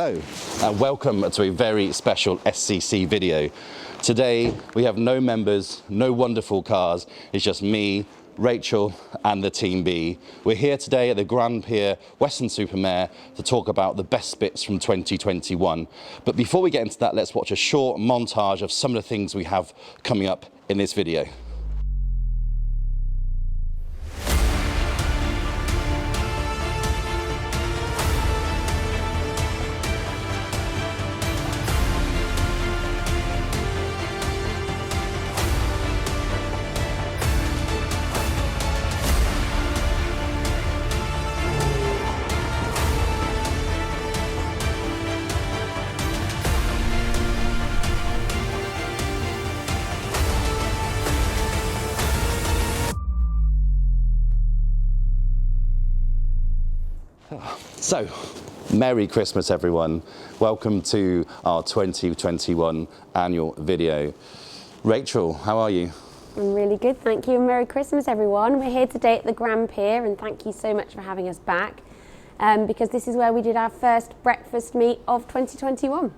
Hello and welcome to a very special SCC video. Today we have no members, no wonderful cars, it's just me, Rachel and the Team B. We're here today at the Grand Pier, Weston Super Mare to talk about the best bits from 2021. But before we get into that, let's watch a short montage of some of the things we have coming up in this video. So, Merry Christmas everyone. Welcome to our 2021 annual video. Rachel, how are you? I'm really good, thank you, and Merry Christmas everyone. We're here today at the Grand Pier and thank you so much for having us back because this is where we did our first breakfast meet of 2021.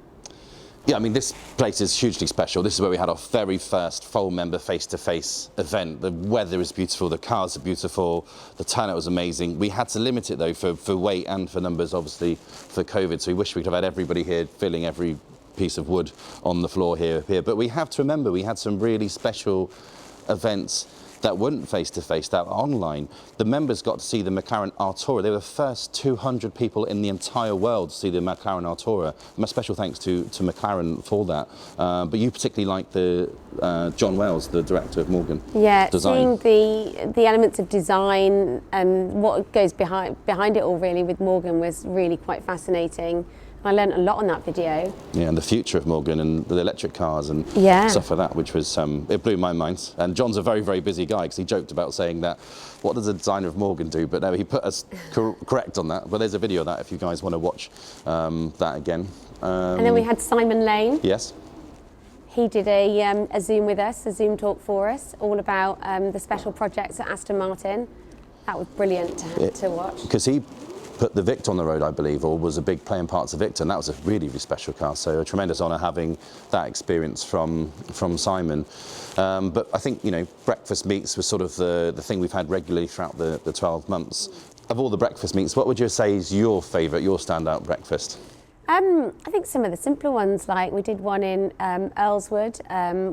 Yeah, I mean, this place is hugely special. This is where we had our very first full member face-to-face event. The weather is beautiful, the cars are beautiful, the turnout was amazing. We had to limit it though for weight and for numbers, obviously, for COVID. So we wish we could have had everybody here filling every piece of wood on the floor here. But we have to remember, we had some really special events that weren't face-to-face, that were online. The members got to see the McLaren Artura. They were the first 200 people in the entire world to see the McLaren Artura. My special thanks to McLaren for that. But you particularly like the John Wells, the director of Morgan. Yeah, Design. seeing the elements of design and what goes behind it all really with Morgan was really quite fascinating. I learned a lot on that video. Yeah, and the future of Morgan and the electric cars and stuff like that, which was, it blew my mind. And John's a very, very busy guy because he joked about saying that, what does the designer of Morgan do? But no, he put us correct on that. But there's a video of that if you guys want to watch that again. And then we had Simon Lane. Yes. He did a Zoom with us, a Zoom talk for us, all about the special projects at Aston Martin. That was brilliant to watch. Because he put the Victor on the road, I believe, or was a big playing part to Victor, and that was a really, really special car. So a tremendous honour having that experience from Simon. But I think, you know, breakfast meets was sort of the thing we've had regularly throughout the 12 months. Of all the breakfast meets, what would you say is your favourite, your standout breakfast? I think some of the simpler ones, like we did one in Earlswood,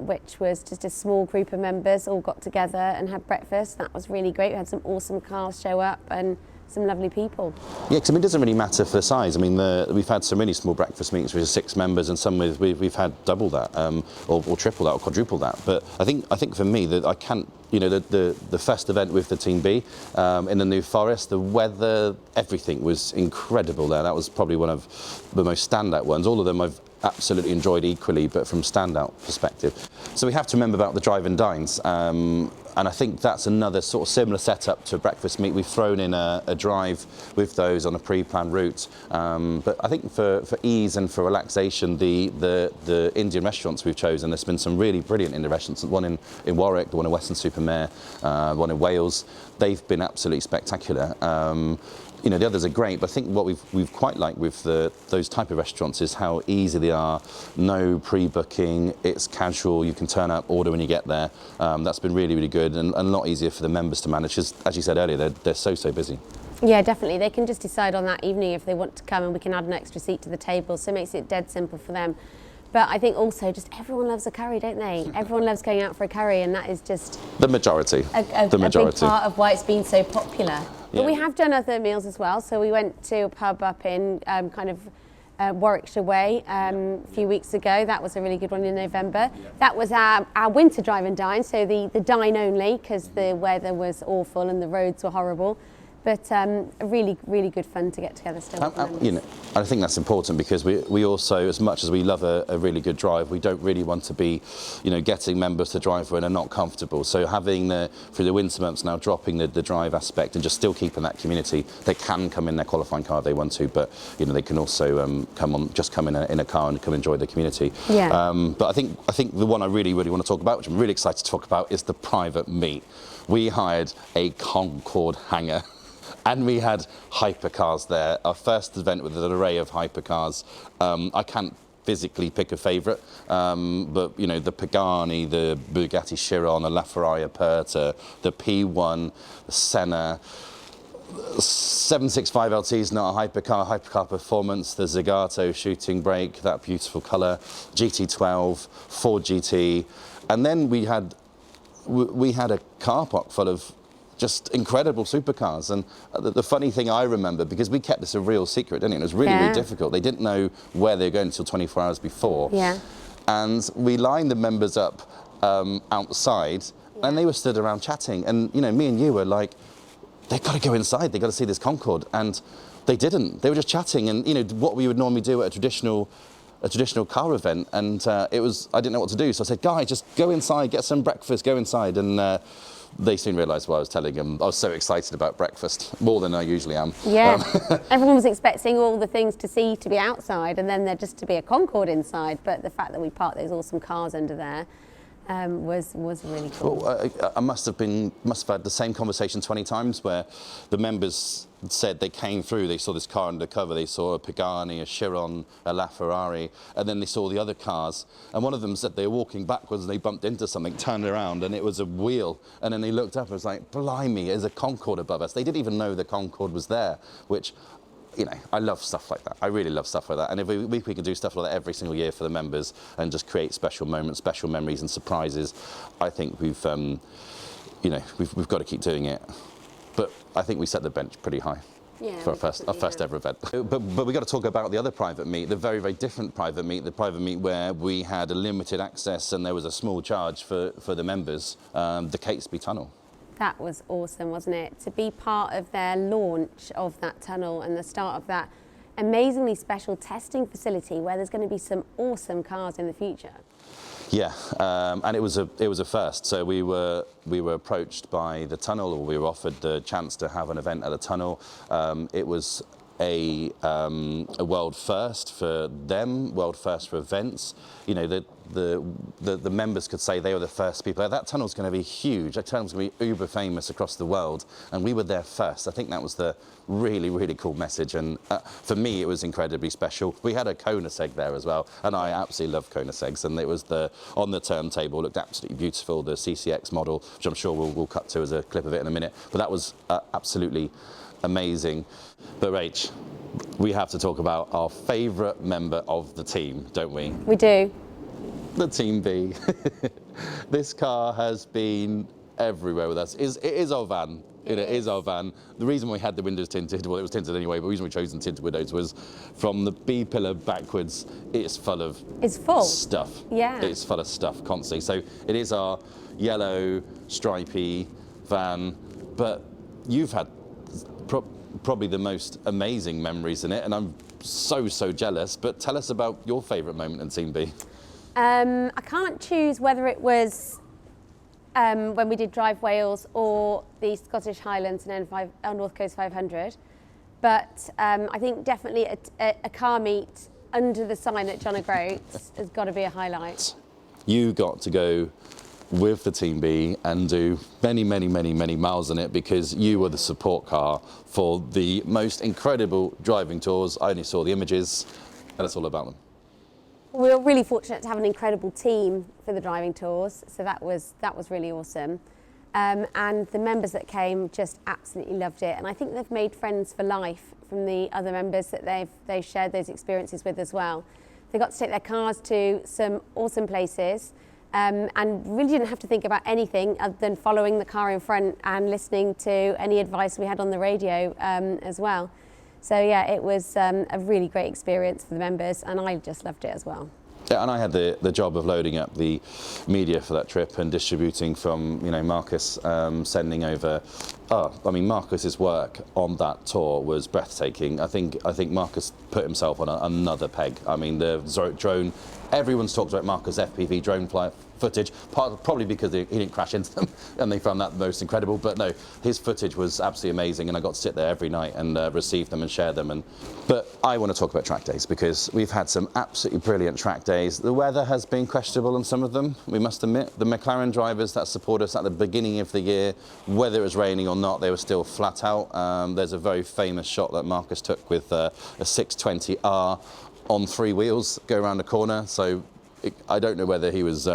which was just a small group of members all got together and had breakfast. That was really great. We had some awesome cars show up and some lovely people. Yeah, because I mean, it doesn't really matter for the size. I mean, we've had some really small breakfast meetings with 6 members, and some we've had double that, or triple that, or quadruple that. But I think for me that I can't, you know, the first event with the Team B in the New Forest, the weather, everything was incredible there. That was probably one of the most standout ones. All of them I've absolutely enjoyed equally, but from standout perspective. So we have to remember about the drive and dines. And I think that's another sort of similar setup to a breakfast meet. We've thrown in a drive with those on a pre-planned route. But I think for ease and for relaxation, the Indian restaurants we've chosen, there's been some really brilliant Indian restaurants. One in Warwick, the one in Weston Super Mare, one in Wales. They've been absolutely spectacular. You know, the others are great, but I think what we've quite liked with those type of restaurants is how easy they are. No pre-booking, it's casual, you can turn up, order when you get there. That's been really, really good and a lot easier for the members to manage, because as you said earlier, they're so busy. Yeah, definitely. They can just decide on that evening if they want to come, and we can add an extra seat to the table, so it makes it dead simple for them. But I think also just everyone loves a curry, don't they? Everyone loves going out for a curry, and that is just the majority. A big part of why it's been so popular. But we have done other meals as well. So we went to a pub up in kind of Warwickshire Way a few weeks ago. That was a really good one in November. That was our winter drive and dine, so the dine only, because the weather was awful and the roads were horrible. But really, really good fun to get together still. You know, I think that's important because we also, as much as we love a really good drive, we don't really want to be, you know, getting members to drive when they're not comfortable. So having through the winter months now, dropping the drive aspect and just still keeping that community, they can come in their qualifying car if they want to, but you know, they can also come in a car and come enjoy the community. Yeah. But I think the one I really, really want to talk about, which I'm really excited to talk about, is the private meet. We hired a Concorde hangar. And we had hypercars there. Our first event with an array of hypercars. I can't physically pick a favourite, but you know, the Pagani, the Bugatti Chiron, the LaFerrari Aperta, the P1, the Senna. 765 LT is not a hypercar performance. The Zagato shooting brake, that beautiful colour, GT12, Ford GT, and then we had a car park full of just incredible supercars. And the funny thing I remember, because we kept this a real secret, didn't it? It was really, really difficult. They didn't know where they were going until 24 hours before. Yeah. And we lined the members up outside, and they were stood around chatting. And you know, me and you were like, they've got to go inside, they've got to see this Concorde. And they didn't. They were just chatting, and you know, what we would normally do at a traditional car event. And I didn't know what to do. So I said, guys, just go inside, get some breakfast, go inside. And they soon realised what I was telling them. I was so excited about breakfast, more than I usually am. Yeah, everyone was expecting all the things to see to be outside, and then there just to be a Concorde inside. But the fact that we parked those awesome cars under there was really cool. Well, I must have had the same conversation 20 times, where the members said they came through, they saw this car undercover, they saw a Pagani, a Chiron, a LaFerrari, and then they saw the other cars. And one of them said they were walking backwards and they bumped into something, turned around, and it was a wheel. And then they looked up and was like, blimey, there's a Concorde above us. They didn't even know the Concorde was there, which, you know, I love stuff like that. I really love stuff like that. And if we can do stuff like that every single year for the members and just create special moments, special memories and surprises, I think we've got to keep doing it. But I think we set the bench pretty high for our first ever event. But we got to talk about the other private meet, the very, very different private meet, the private meet where we had a limited access and there was a small charge for the members, the Catesby Tunnel. That was awesome, wasn't it? To be part of their launch of that tunnel and the start of that amazingly special testing facility where there's going to be some awesome cars in the future. Yeah, and it was a first. So we were approached by the tunnel, or we were offered the chance to have an event at the tunnel. It was a world first for them, world first for events. You know, the members could say they were the first people. That tunnel's going to be huge. That tunnel's going to be uber famous across the world, and we were there first. I think that was the really, really cool message, and for me, it was incredibly special. We had a Koenigsegg there as well, and I absolutely love Koenigsegg's, and it was on the turntable, looked absolutely beautiful, the CCX model, which I'm sure we'll cut to as a clip of it in a minute, but that was absolutely amazing. But Rach, we have to talk about our favourite member of the team, don't we? We do. The Team B. This car has been everywhere with us. It is our van. It is our van. The reason we had the windows tinted, well, it was tinted anyway, but the reason we chose tinted windows was from the B pillar backwards, it's full stuff. Yeah. It's full of stuff constantly. So it is our yellow, stripy van, but you've had probably the most amazing memories in it, and I'm so jealous. But tell us about your favourite moment in Team B. I can't choose whether it was when we did Drive Wales or the Scottish Highlands and North Coast 500, but I think definitely a car meet under the sign at John O'Groats has got to be a highlight. You got to go with the Team B and do many miles in it, because you were the support car for the most incredible driving tours. I only saw the images. Tell us all about them. We were really fortunate to have an incredible team for the driving tours, so that was really awesome. And the members that came just absolutely loved it, and I think they've made friends for life from the other members that they've shared those experiences with as well. They got to take their cars to some awesome places, and really didn't have to think about anything other than following the car in front and listening to any advice we had on the radio as well. So yeah, it was a really great experience for the members, and I just loved it as well. Yeah, and I had the job of loading up the media for that trip and distributing from, you know, Marcus sending over. I mean, Marcus's work on that tour was breathtaking. I think Marcus put himself on another peg. I mean, the drone. Everyone's talked about Marcus FPV drone footage, probably because he didn't crash into them and they found that the most incredible. But no, his footage was absolutely amazing, and I got to sit there every night and receive them and share them. But I want to talk about track days because we've had some absolutely brilliant track days. The weather has been questionable on some of them, we must admit. The McLaren drivers that support us at the beginning of the year, whether it was raining or not, they were still flat out. There's a very famous shot that Marcus took with a 620R on 3 wheels, go around the corner. So I don't know whether he was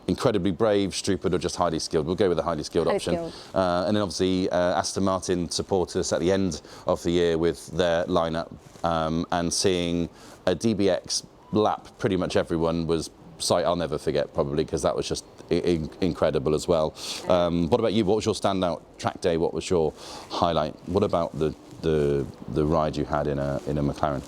incredibly brave, stupid, or just highly skilled. We'll go with the highly skilled option. And then obviously Aston Martin supported us at the end of the year with their lineup, and seeing a DBX lap pretty much everyone was sight I'll never forget, probably, because that was just incredible as well. What about you? What was your standout track day? What was your highlight? What about the ride you had in a McLaren?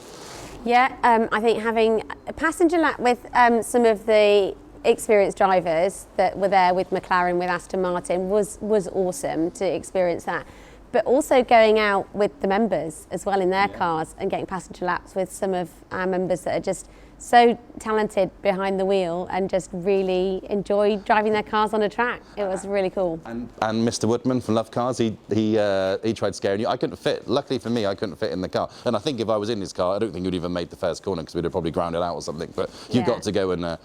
Yeah, I think having a passenger lap with some of the experienced drivers that were there with McLaren, with Aston Martin, was awesome to experience that. But also going out with the members as well in their cars and getting passenger laps with some of our members that are just so talented behind the wheel and just really enjoy driving their cars on a track. It was really cool. And Mr. Woodman from Love Cars, he tried scaring you. I couldn't fit. Luckily for me, I couldn't fit in the car. And I think if I was in his car, I don't think you'd even made the first corner because we'd have probably grounded out or something. But you got to go in a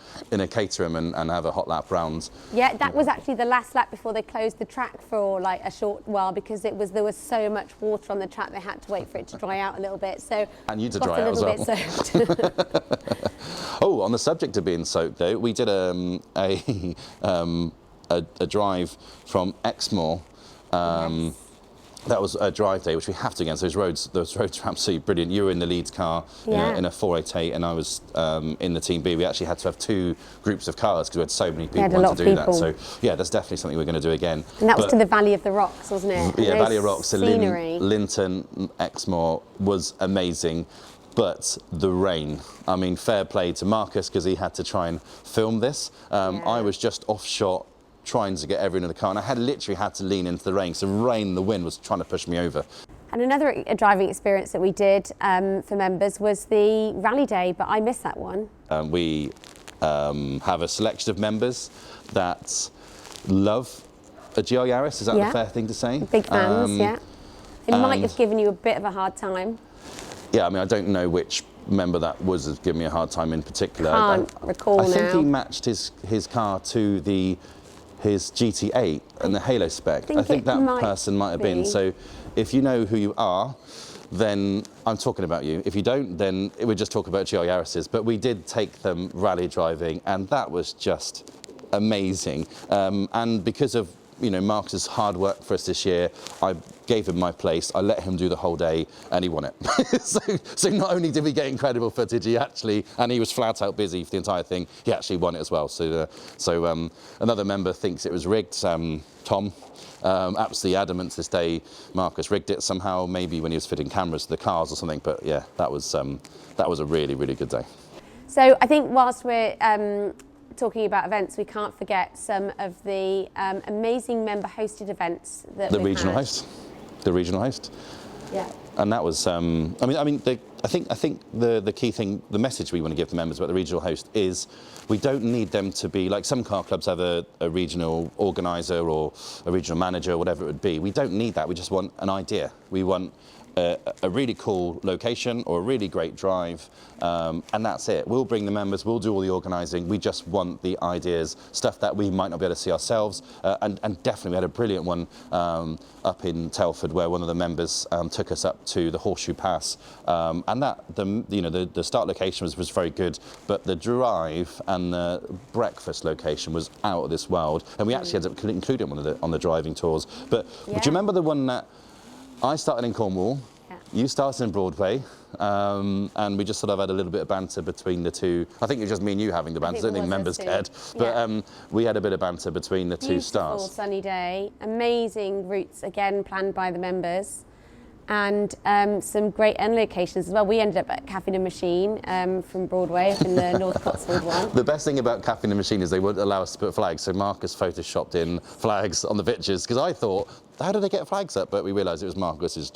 Caterham and have a hot lap round. Yeah, that was actually the last lap before they closed the track for like a short while because there was so much water on the track. They had to wait for it to dry out a little bit. So and you to dry out as well. Oh, on the subject of being soaked, though, we did a drive from Exmoor. That was a drive day, which we have to against. Those roads are absolutely brilliant. You were in the Leeds car in a 488, and I was in the Team B. We actually had to have 2 groups of cars because we had so many people wanting to do that. So yeah, that's definitely something we're going to do again. And that was to the Valley of the Rocks, wasn't it? Yeah, Valley of Rocks. Scenery. Linton, Exmoor was amazing. But the rain, I mean, fair play to Marcus because he had to try and film this. I was just off shot trying to get everyone in the car, and I literally had to lean into the rain. So the wind was trying to push me over. And another driving experience that we did for members was the rally day, but I missed that one. We have a selection of members that love a GR Yaris. Is that the fair thing to say? Big fans, yeah. It might have given you a bit of a hard time. Yeah, I mean, I don't know which member that was giving me a hard time in particular. Can't recall now. I think he matched his car to his GT8 and the Halo spec. I think that person might have been. So if you know who you are, then I'm talking about you. If you don't, then we just talk about GR Yaris's. But we did take them rally driving, and that was just amazing. And because of Marcus's hard work for us this year, I gave him my place, I let him do the whole day, and he won it. so not only did we get incredible footage, and he was flat out busy for the entire thing, he actually won it as well. So another member thinks it was rigged, Tom. Absolutely adamant to this day, Marcus rigged it somehow, maybe when he was fitting cameras to the cars or something, but yeah, that was a really, really good day. So I think whilst we're talking about events, we can't forget some of the amazing member-hosted events that the regional host. Yeah. And that was, I think the key thing, the message we want to give the members about the regional host is we don't need them to be like some car clubs have a regional organizer or a regional manager or whatever it would be. We don't need that. We just want an idea. We want a really cool location or a really great drive, and that's it. We'll bring the members, we'll do all the organising, we just want the ideas, stuff that we might not be able to see ourselves, and definitely we had a brilliant one up in Telford where one of the members took us up to the Horseshoe Pass, and the start location was very good, but the drive and the breakfast location was out of this world, and we actually ended up including one on the driving tours. But do you remember the one that I started in Cornwall, you started in Broadway, and we just sort of had a little bit of banter between the two. I think it was just me and you having the banter. I don't think members cared, but we had a bit of banter between the two stars. Beautiful sunny day, amazing routes again planned by the members, and some great end locations as well. We ended up at Cafe and Machine from Broadway up in the North Cotswold one. The best thing about Cafe and Machine is they wouldn't allow us to put flags, so Marcus photoshopped in flags on the pictures because I thought how did they get flags up? But we realised it was Marcus's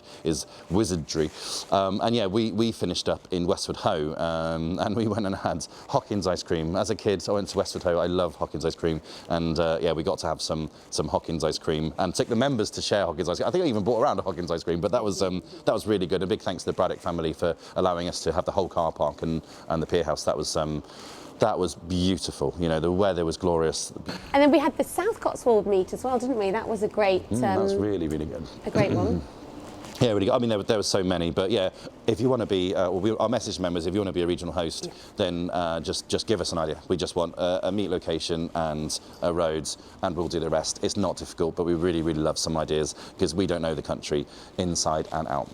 wizardry. And yeah, we finished up in Westwood Ho, and we went and had Hawkins ice cream. As a kid, I went to Westwood Ho. I love Hawkins ice cream, and yeah, we got to have some Hawkins ice cream and take the members to share Hawkins ice cream. I think I even brought around a Hawkins ice cream, but that was really good. A big thanks to the Braddock family for allowing us to have the whole car park and the Pier house. That was beautiful. You know, the weather was glorious. And then we had the South Cotswold meet as well, didn't we? That was a great. That was really, really good. A great one. Yeah, really good. I mean, there were so many, but yeah, if you want to be, our message members, if you want to be a regional host, then just give us an idea. We just want a meet location and roads, and we'll do the rest. It's not difficult, but we really, really love some ideas because we don't know the country inside and out.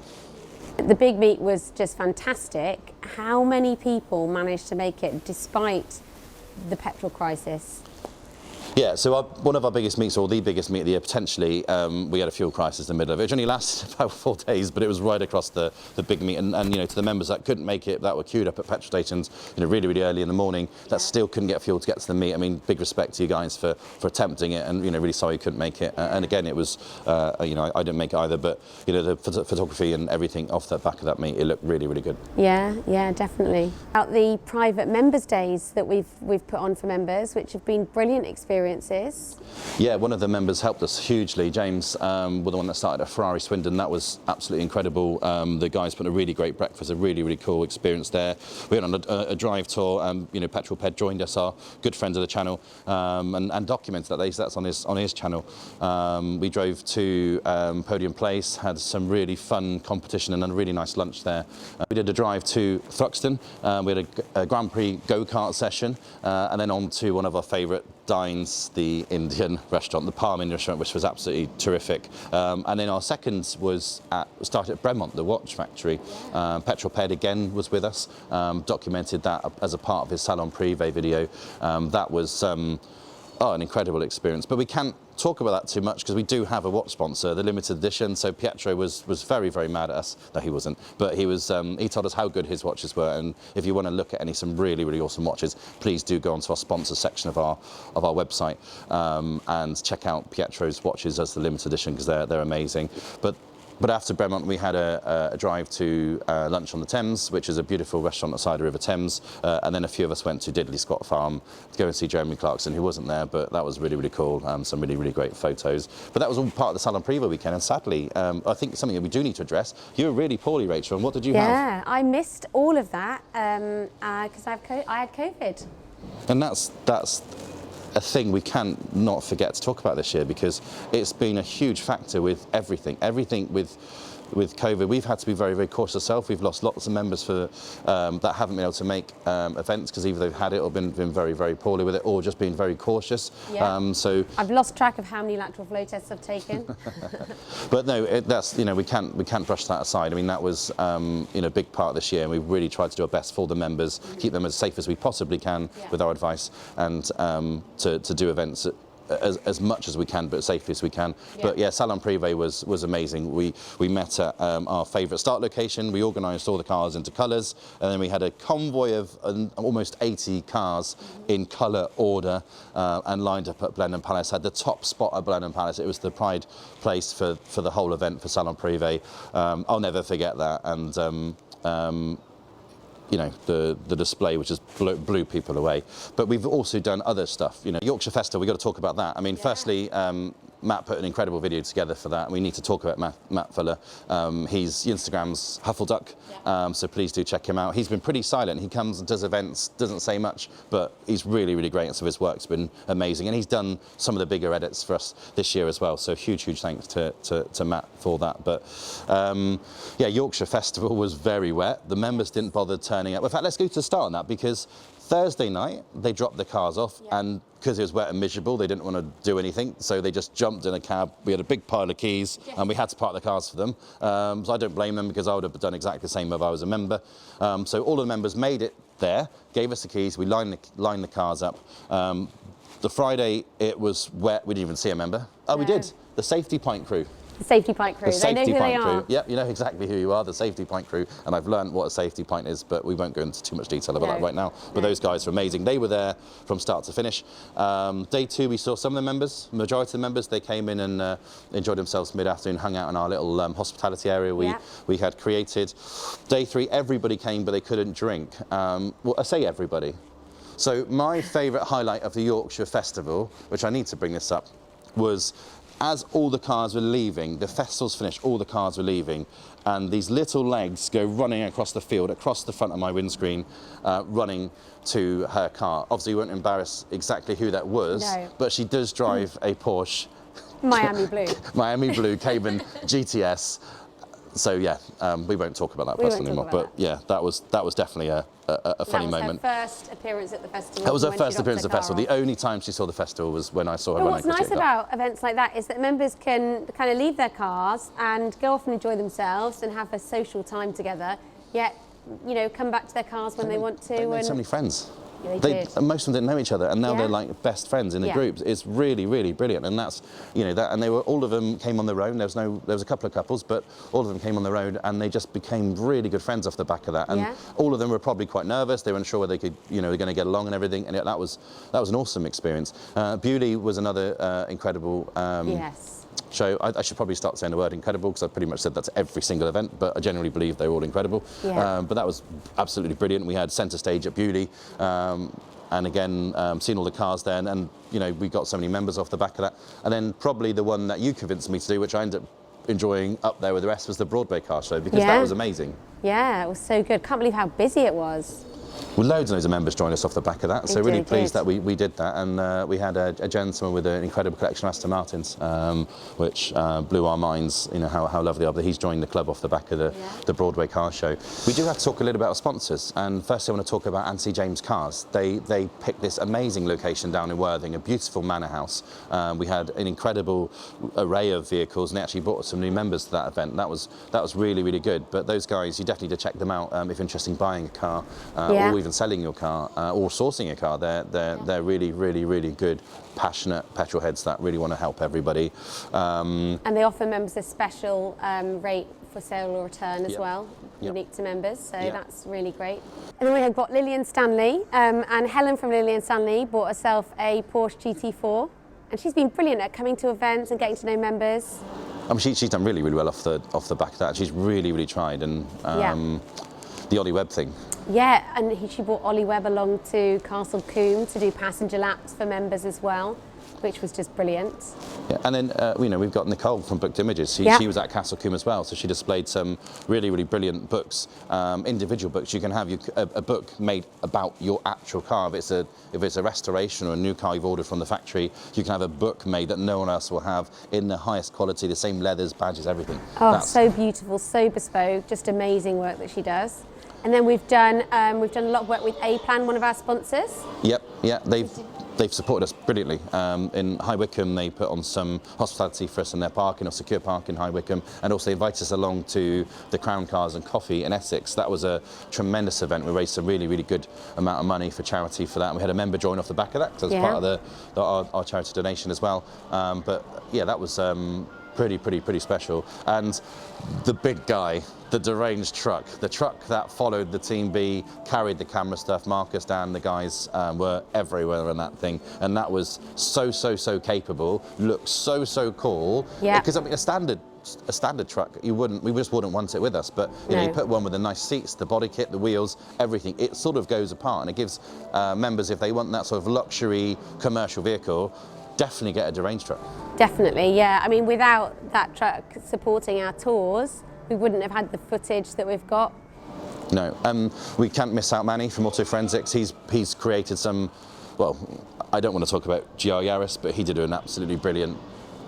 The big meet was just fantastic. How many people managed to make it despite the petrol crisis? Yeah, so one of our biggest meets, or the biggest meet of the year potentially, we had a fuel crisis in the middle of it. It only lasted about 4 days, but it was right across the big meet. And you know, to the members that couldn't make it, that were queued up at petrol stations, you know, really, really early in the morning, that still couldn't get fuel to get to the meet. I mean, big respect to you guys for attempting it, and you know, really sorry you couldn't make it. And again, it was, you know, I didn't make it either, but you know, the photography and everything off the back of that meet, it looked really, really good. Yeah, yeah, definitely. About the private members' days that we've put on for members, which have been brilliant experiences. Yeah, one of the members helped us hugely. James, was the one that started at Ferrari Swindon. That was absolutely incredible. The guys put a really great breakfast, a really, really cool experience there. We went on a drive tour. You know, Petrol Ped joined us, our good friends of the channel, and documented that. That's on his channel. We drove to Podium Place, had some really fun competition and a really nice lunch there. We did a drive to Thruxton. We had a Grand Prix go-kart session, and then on to one of our favourite dines, the Indian restaurant, the Palm Indian restaurant, which was absolutely terrific. And then our second started at Bremont, the watch factory. Petrol Ped again was with us, documented that as a part of his Salon Privé video. That was an incredible experience, but we can't talk about that too much because we do have a watch sponsor, the limited edition. So Pietro was very, very mad at us. No, he wasn't, but he was. He told us how good his watches were, and if you want to look at some really, really awesome watches, please do go onto our sponsor section of our website and check out Pietro's watches as the limited edition because they're amazing. But after Bremont, we had a drive to Lunch on the Thames, which is a beautiful restaurant outside the River Thames. And then a few of us went to Diddley Scott Farm to go and see Jeremy Clarkson, who wasn't there, but that was really, really cool. Some really, really great photos. But that was all part of the Salon Privé weekend. And sadly, I think something that we do need to address, you were really poorly, Rachel. And what did you have? Yeah, I missed all of that because I had COVID. And that's a thing we can't not forget to talk about this year because it's been a huge factor with everything with COVID. We've had to be very, very cautious ourselves. We've lost lots of members that haven't been able to make events because either they've had it or been very, very poorly with it, or just been very cautious. Yeah. So I've lost track of how many lateral flow tests I've taken. But no, that's, you know, we can't brush that aside. I mean, that was you know, a big part of this year, and we've really tried to do our best for the members, keep them as safe as we possibly can with our advice, and to do events as much as we can, but as safely as we can. Yeah. But yeah, Salon Privé was amazing. We met at our favourite start location. We organised all the cars into colours, and then we had a convoy of almost 80 cars in colour order and lined up at Blenheim Palace. Had the top spot at Blenheim Palace. It was the pride place for the whole event for Salon Privé. I'll never forget that. And you know, the display, which just blew people away. But we've also done other stuff. You know, Yorkshire Festival, we've got to talk about that. I mean, firstly, Matt put an incredible video together for that. We need to talk about Matt Fuller. He's Instagram's Huffleduck, so please do check him out. He's been pretty silent. He comes and does events, doesn't say much, but he's really, really great. And so his work's been amazing. And he's done some of the bigger edits for us this year as well. So huge, huge thanks to Matt for that. But yeah, Yorkshire Festival was very wet. The members didn't bother turning up. In fact, let's go to the start on that, because Thursday night, they dropped the cars off, and because it was wet and miserable, they didn't want to do anything, so they just jumped in a cab. We had a big pile of keys, and we had to park the cars for them. So I don't blame them, because I would have done exactly the same if I was a member. So all of the members made it there, gave us the keys, we lined the cars up. The Friday, it was wet, we didn't even see a member. Oh, we did. The safety point crew. The safety pint crew. They know who they are. Yeah, you know exactly who you are, the safety pint crew, and I've learned what a safety pint is, but we won't go into too much detail about that right now. But those guys are amazing. They were there from start to finish. Day 2, we saw some of the members, majority of the members. They came in and enjoyed themselves mid-afternoon, hung out in our little hospitality area we had created. Day 3, everybody came, but they couldn't drink. Well, I say everybody. So my favourite highlight of the Yorkshire Festival, which I need to bring this up, was as all the cars were leaving, the festival's finished, all the cars were leaving, and these little legs go running across the field, across the front of my windscreen, running to her car. Obviously, we won't embarrass exactly who that was, but she does drive a Porsche. Miami Blue. Miami Blue Cayman GTS. So yeah, we won't talk about that person anymore. But yeah, that was definitely a funny moment. That was her first appearance at the festival. That was her first appearance at the festival. The only time she saw the festival was when I saw her running. What's nice about events like that is that members can kind of leave their cars and go off and enjoy themselves and have a social time together. Yet, you know, come back to their cars when they want to. They made so many friends. Yeah, they did. Most of them didn't know each other, and now they're like best friends in the groups. It's really, really brilliant, and that's, you know, that. And all of them came on their own. There was a couple of couples, but all of them came on their own, and they just became really good friends off the back of that. And all of them were probably quite nervous. They weren't sure whether they could, you know, they're going to get along and everything. And that was an awesome experience. Beauty was another incredible. Show. I should probably start saying the word incredible because I've pretty much said that to every single event, but I generally believe they're all incredible. But that was absolutely brilliant. We had centre stage at Beauty, and again, seeing all the cars there, and you know, we got so many members off the back of that. And then probably the one that you convinced me to do, which I ended up enjoying up there with the rest, was the Broadway car show, because that was amazing. Yeah, it was so good. Can't believe how busy it was. Well, loads and loads of members joined us off the back of that, so really pleased that we did that. And we had a gentleman with an incredible collection of Aston Martins, which blew our minds, you know, how lovely they are. But he's joined the club off the back of the Broadway car show. We do have to talk a little bit about our sponsors, and firstly I want to talk about Anthony James Cars. They picked this amazing location down in Worthing, a beautiful manor house. We had an incredible array of vehicles, and they actually brought some new members to that event. That was really, really good. But those guys, you definitely need to check them out if you're interested in buying a car. Or even selling your car or sourcing a car. They're really, really, really good, passionate petrol heads that really want to help everybody. And they offer members a special rate for sale or return as well, unique to members, so that's really great. And then we have got Lillian Stanley, and Helen from Lillian Stanley bought herself a Porsche GT4, and she's been brilliant at coming to events and getting to know members. I mean, she's done really, really well off the back of that. She's really, really tried, and the Ollie Webb thing. Yeah, and she brought Ollie Webb along to Castle Combe to do passenger laps for members as well, which was just brilliant. Yeah, and then you know, we've got Nicole from Booked Images. She was at Castle Combe as well, so she displayed some really, really brilliant books, individual books. You can have a book made about your actual car. If it's a restoration or a new car you've ordered from the factory, you can have a book made that no one else will have, in the highest quality, the same leathers, badges, everything. Oh, so beautiful, so bespoke, just amazing work that she does. And then we've done a lot of work with A-Plan, one of our sponsors. Yep, yeah, they've supported us brilliantly. In High Wycombe, they put on some hospitality for us in their parking, or secure park in High Wycombe, and also they invited us along to the Crown Cars and Coffee in Essex. That was a tremendous event. We raised a really, really good amount of money for charity for that. And we had a member join off the back of that, because that's part of our charity donation as well. But yeah, that was pretty special. And the big guy, the deranged truck, the truck that followed the Team B, carried the camera stuff. Marcus, Dan, the guys were everywhere on that thing, and that was so capable. Looked so cool. Yeah. Because I mean, a standard truck, we just wouldn't want it with us. But you know, you put one with the nice seats, the body kit, the wheels, everything. It sort of goes apart, and it gives members, if they want that sort of luxury commercial vehicle, definitely get a deranged truck. Definitely, yeah. I mean, without that truck supporting our tours, we wouldn't have had the footage that we've got. No, we can't miss out Manny from Auto Forensics. He's created some, well, I don't want to talk about GR Yaris, but he did an absolutely brilliant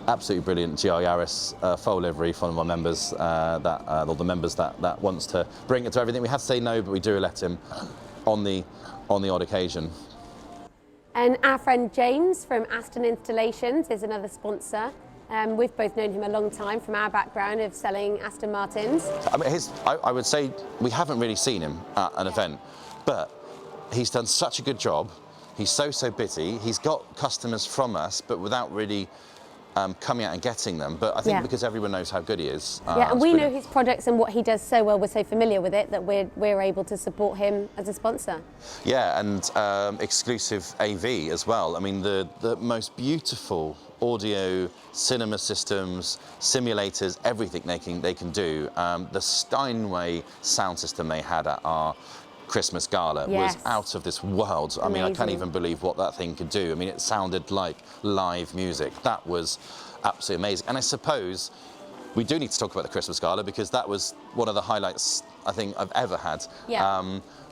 GR Yaris full livery for one of our members, or the members that wants to bring it to everything. We have to say no, but we do let him on the odd occasion. And our friend James from Aston Installations is another sponsor. We've both known him a long time from our background of selling Aston Martins. I mean, I would say we haven't really seen him at an event, but he's done such a good job. He's so busy. He's got customers from us, but without really coming out and getting them. But I think because everyone knows how good he is. And we know his products and what he does so well. We're so familiar with it that we're able to support him as a sponsor. Yeah, and exclusive AV as well. I mean, the most beautiful audio, cinema systems, simulators, everything they can do. The Steinway sound system they had at our Christmas Gala was out of this world. I mean, I can't even believe what that thing could do. I mean, it sounded like live music. That was absolutely amazing. And I suppose we do need to talk about the Christmas Gala because that was one of the highlights I think I've ever had.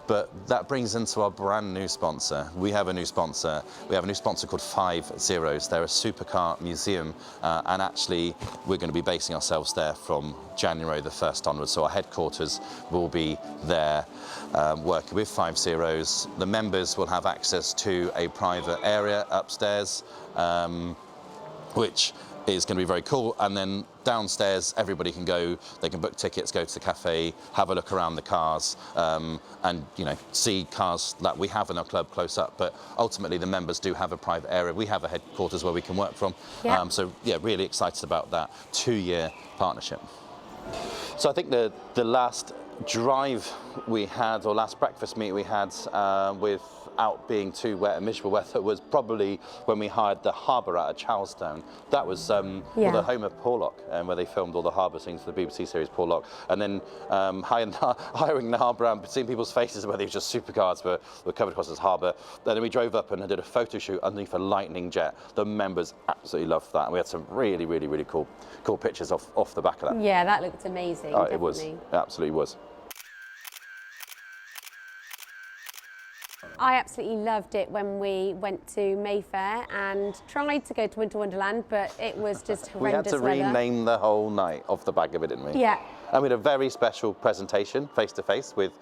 But that brings into our brand new sponsor. We have a new sponsor. We have a new sponsor called 5 Zeros. They're a supercar museum, and actually we're going to be basing ourselves there from January the 1st onwards. So our headquarters will be there, working with 5 Zeros. The members will have access to a private area upstairs, which is going to be very cool. And then downstairs, everybody can go, they can book tickets, go to the cafe, have a look around the cars, and see cars that we have in our club close up. But ultimately, the members do have a private area. We have a headquarters where we can work from. So yeah, really excited about that 2-year partnership. So I think the last drive we had, or last breakfast meet we had without being too wet and miserable weather was probably when we hired the harbour out of Charlestown. That was the home of Porlock, where they filmed all the harbour scenes for the BBC series Porlock. And then hiring the harbour out, seeing people's faces where these just supercars were covered across this harbour. Then we drove up and did a photo shoot underneath a lightning jet. The members absolutely loved that. And we had some really, really, really cool pictures off the back of that. Yeah, that looked amazing. Oh, it was. It absolutely was. I absolutely loved it when we went to Mayfair and tried to go to Winter Wonderland, but it was just horrendous weather. We had to rename the whole night off the back of it, didn't we? Yeah. And we had a very special presentation, face-to-face, with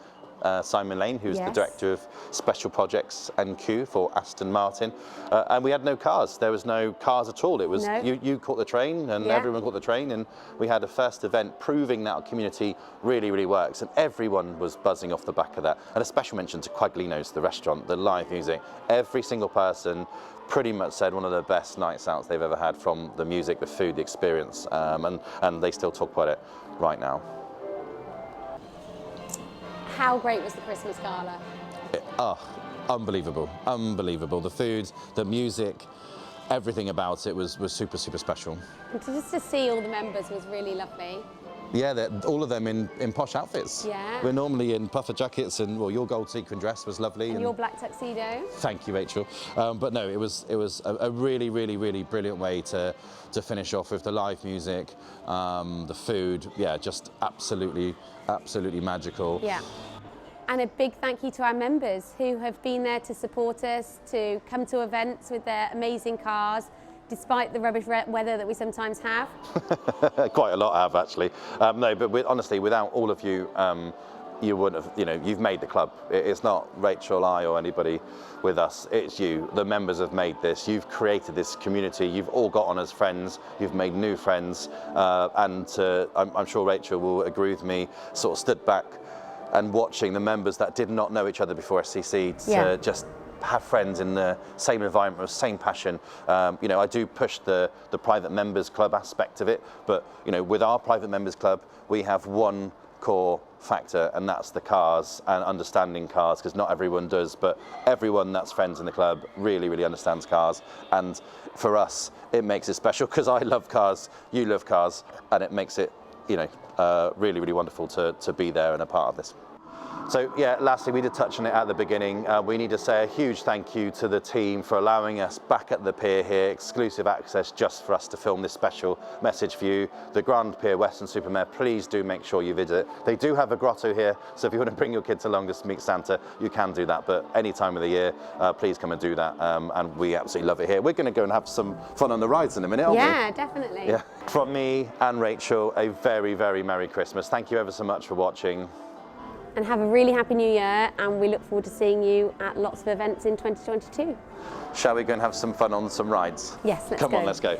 Simon Lane, who's the Director of Special Projects and Q for Aston Martin. And we had no cars. There was no cars at all. It was you caught the train and everyone caught the train, and we had a first event proving that our community really, really works, and everyone was buzzing off the back of that. And a special mention to Quaglino's, the restaurant, the live music. Every single person pretty much said one of the best nights out they've ever had, from the music, the food, the experience, and they still talk about it right now. How great was the Christmas Gala? Unbelievable, unbelievable. The food, the music, everything about it was super, super special. And just to see all the members was really lovely. Yeah, all of them in posh outfits. Yeah. We're normally in puffer jackets, and well, your gold sequin dress was lovely. And your black tuxedo. Thank you, Rachel. But no, it was a really, really, really brilliant way to finish off with the live music, the food. Yeah, just absolutely, absolutely magical. Yeah. And a big thank you to our members who have been there to support us, to come to events with their amazing cars, despite the rubbish weather that we sometimes have. Quite a lot have, actually. No, but honestly, without all of you, you wouldn't have, you've made the club. It's not Rachel, I, or anybody with us. It's you. The members have made this. You've created this community. You've all got on as friends. You've made new friends. And I'm sure Rachel will agree with me, sort of stood back and watching the members that did not know each other before SCC to just have friends in the same environment with same passion. I do push the private members club aspect of it, but with our private members club, we have one core factor, and that's the cars and understanding cars, because not everyone does, but everyone that's friends in the club really, really understands cars. And for us, it makes it special because I love cars, you love cars, and it makes it really, really wonderful to be there and a part of this. So yeah, lastly, we did touch on it at the beginning. We need to say a huge thank you to the team for allowing us back at the pier here, exclusive access just for us to film this special message for you. The Grand Pier, Weston Super Mare, please do make sure you visit. They do have a grotto here, so if you want to bring your kids along to meet Santa, you can do that, but any time of the year, please come and do that, and we absolutely love it here. We're going to go and have some fun on the rides in a minute, aren't we? Yeah, definitely. Yeah. From me and Rachel, a very, very Merry Christmas. Thank you ever so much for watching. And have a really happy new year, and we look forward to seeing you at lots of events in 2022. Shall we go and have some fun on some rides? Yes, let's go. Come on, let's go.